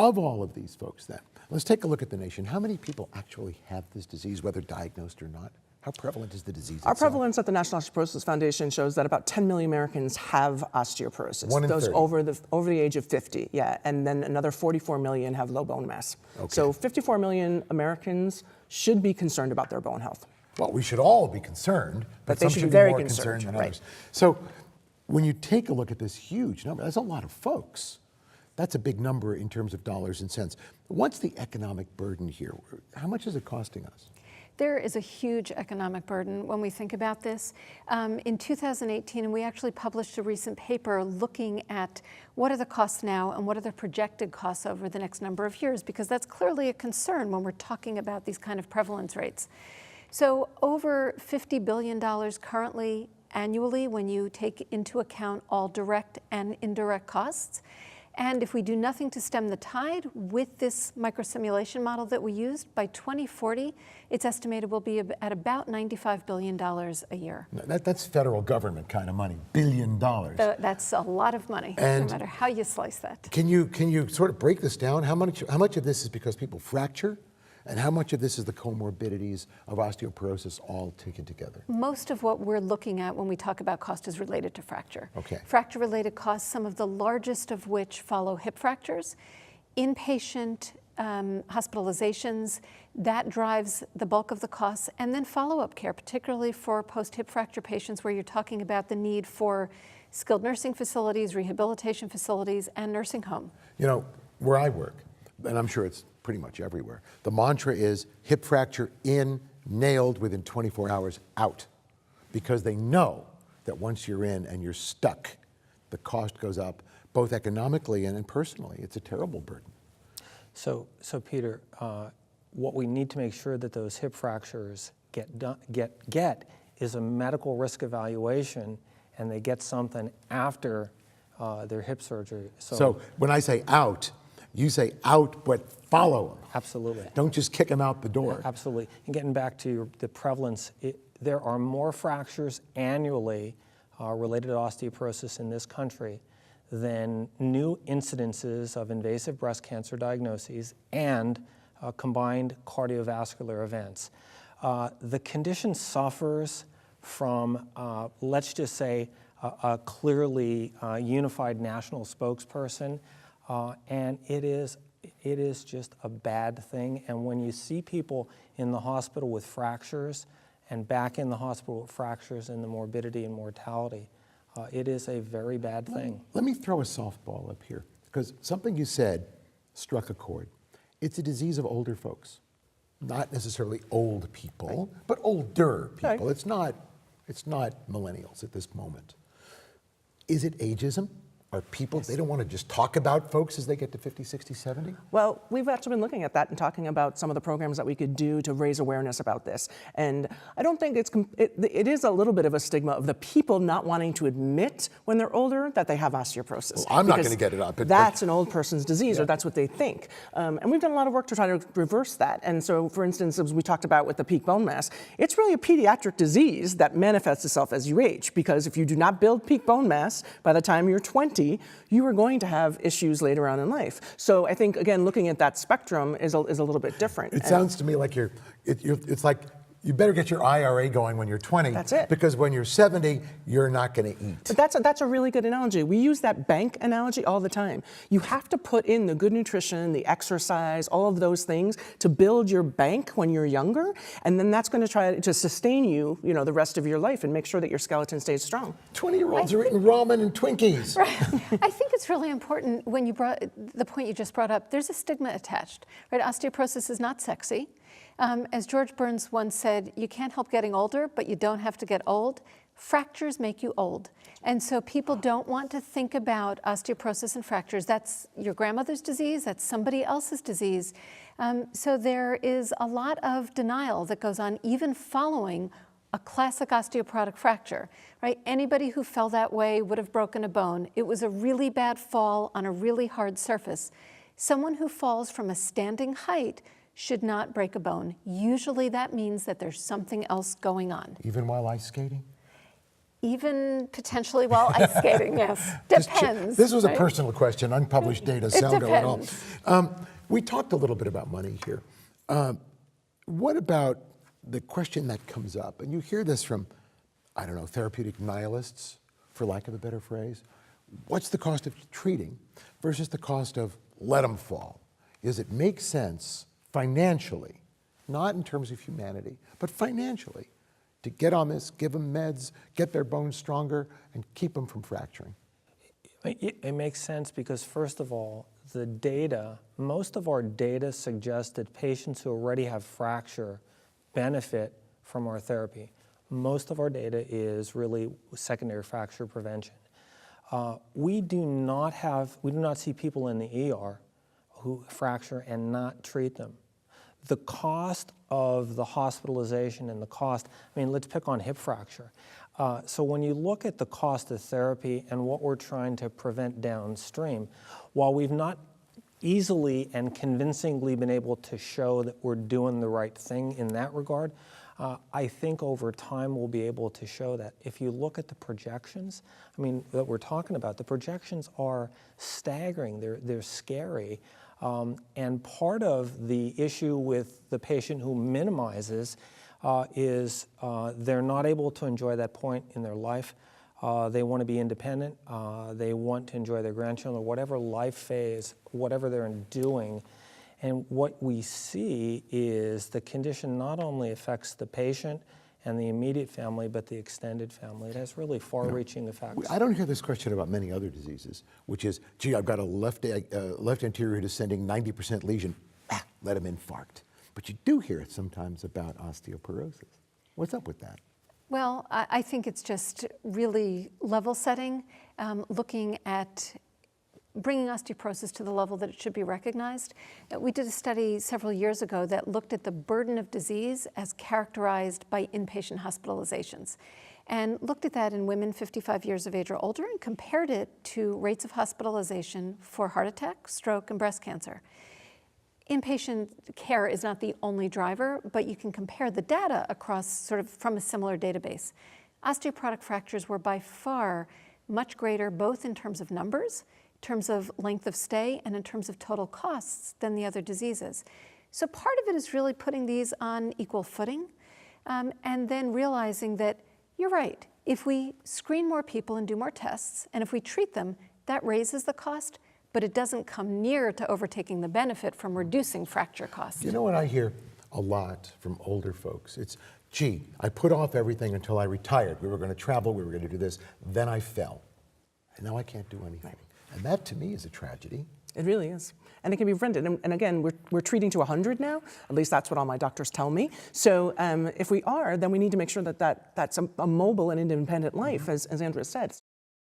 of all of these folks then, let's take a look at the nation. How many people actually have this disease, whether diagnosed or not? How prevalent is the disease Our itself? prevalence at the National Osteoporosis Foundation shows that about 10 million Americans have osteoporosis. 1 in Those 30. over the age of 50, yeah. And then another 44 million have low bone mass. Okay. So 54 million Americans should be concerned about their bone health. Well, we should all be concerned, but they some should should be very more concerned, than right. others. So when you take a look at this huge number, that's a lot of folks. That's a big number in terms of dollars and cents. What's the economic burden here? How much is it costing us? There is a huge economic burden when we think about this. In 2018, and we actually published a recent paper looking at what are the costs now and what are the projected costs over the next number of years, because that's clearly a concern when we're talking about these kind of prevalence rates. So over $50 billion currently annually when you take into account all direct and indirect costs. And if we do nothing to stem the tide with this microsimulation model that we used, by 2040, it's estimated we'll be at about $95 billion a year. That's federal government kind of money, $1 billion. That's a lot of money, And no matter how you slice that. Can you sort of break this down? How much of this is because people fracture? And how much of this is the comorbidities of osteoporosis all taken together? Most of what we're looking at when we talk about cost is related to fracture. Okay. Fracture-related costs, some of the largest of which follow hip fractures. Inpatient hospitalizations, that drives the bulk of the costs, and then follow-up care, particularly for post-hip fracture patients where you're talking about the need for skilled nursing facilities, rehabilitation facilities, and nursing home. You know, where I work, and I'm sure it's pretty much everywhere, the mantra is hip fracture in, nailed within 24 hours, out. Because they know that once you're in and you're stuck, the cost goes up, both economically and personally. It's a terrible burden. So Peter, what we need to make sure that those hip fractures get is a medical risk evaluation, and they get something after their hip surgery. So when I say out, you say out, but follow them. Absolutely. Don't just kick them out the door. Absolutely. And getting back to the prevalence, there are more fractures annually related to osteoporosis in this country than new incidences of invasive breast cancer diagnoses and combined cardiovascular events. The condition suffers from, let's just say, a clearly unified national spokesperson, and it is just a bad thing. And when you see people in the hospital with fractures and back in the hospital with fractures and the morbidity and mortality, it is a very bad thing. Let me throw a softball up here, because something you said struck a chord. It's a disease of older folks, not necessarily old people, but older people. It's not millennials at this moment. Is it ageism? Are people, they don't want to just talk about folks as they get to 50, 60, 70? Well, we've actually been looking at that and talking about some of the programs that we could do to raise awareness about this. And I don't think it is a little bit of a stigma of the people not wanting to admit when they're older that they have osteoporosis. Well, I'm not going to get it up. That's an old person's disease, or that's what they think. And we've done a lot of work to try to reverse that. And so, for instance, as we talked about with the peak bone mass, it's really a pediatric disease that manifests itself as you age, because if you do not build peak bone mass by the time you're 20, you are going to have issues later on in life. So I think, again, looking at that spectrum is a little bit different. It sounds to me like it's like you better get your IRA going when you're 20. That's it. Because when you're 70, you're not going to eat. But that's a really good analogy. We use that bank analogy all the time. You have to put in the good nutrition, the exercise, all of those things to build your bank when you're younger, and then that's going to try to sustain you, the rest of your life and make sure that your skeleton stays strong. 20-year-olds are eating ramen and Twinkies. Right. I think it's really important when you brought the point you just brought up. There's a stigma attached, right? Osteoporosis is not sexy. As George Burns once said, you can't help getting older, but you don't have to get old. Fractures make you old. And so people don't want to think about osteoporosis and fractures. That's your grandmother's disease, that's somebody else's disease. So there is a lot of denial that goes on even following a classic osteoporotic fracture, right? Anybody who fell that way would have broken a bone. It was a really bad fall on a really hard surface. Someone who falls from a standing height should not break a bone. Usually that means that there's something else going on. Even while ice skating? Even potentially while ice skating, yes. Depends. This was a right? personal question. Unpublished data sound at all. depends. We talked a little bit about money here. What about the question that comes up, and you hear this from, I don't know, therapeutic nihilists, for lack of a better phrase. What's the cost of treating versus the cost of let them fall? Does it make sense financially, not in terms of humanity, but financially, to get on this, give them meds, get their bones stronger, and keep them from fracturing? It makes sense because, first of all, the data, most of our data suggests that patients who already have fracture benefit from our therapy. Most of our data is really secondary fracture prevention. We do not see people in the ER who fracture and not treat them. The cost of the hospitalization and the cost, I mean, let's pick on hip fracture. So when you look at the cost of therapy and what we're trying to prevent downstream, while we've not easily and convincingly been able to show that we're doing the right thing in that regard, I think over time we'll be able to show that. If you look at the projections, I mean, that we're talking about, the projections are staggering, they're scary. And part of the issue with the patient who minimizes is they're not able to enjoy that point in their life. They want to be independent. They want to enjoy their grandchildren, whatever life phase, whatever they're doing. And what we see is the condition not only affects the patient and the immediate family, but the extended family. It has really far-reaching effects. I don't hear this question about many other diseases, which is, gee, I've got a left anterior descending 90% lesion. Let him infarct. But you do hear it sometimes about osteoporosis. What's up with that? Well, I think it's just really level setting, looking at bringing osteoporosis to the level that it should be recognized. We did a study several years ago that looked at the burden of disease as characterized by inpatient hospitalizations, and looked at that in women 55 years of age or older and compared it to rates of hospitalization for heart attack, stroke, and breast cancer. Inpatient care is not the only driver, but you can compare the data across sort of from a similar database. Osteoporotic fractures were by far much greater, both in terms of numbers, in terms of length of stay, and in terms of total costs than the other diseases. So part of it is really putting these on equal footing, and then realizing that you're right. If we screen more people and do more tests, and if we treat them, that raises the cost, but it doesn't come near to overtaking the benefit from reducing fracture costs. You know what I hear a lot from older folks? It's, gee, I put off everything until I retired. We were going to travel, we were going to do this, then I fell. And now I can't do anything. Right. And that, to me, is a tragedy. It really is. And it can be prevented. And again, we're treating to 100 now. At least that's what all my doctors tell me. So if we are, then we need to make sure that that's a mobile and independent life, as Andrea said.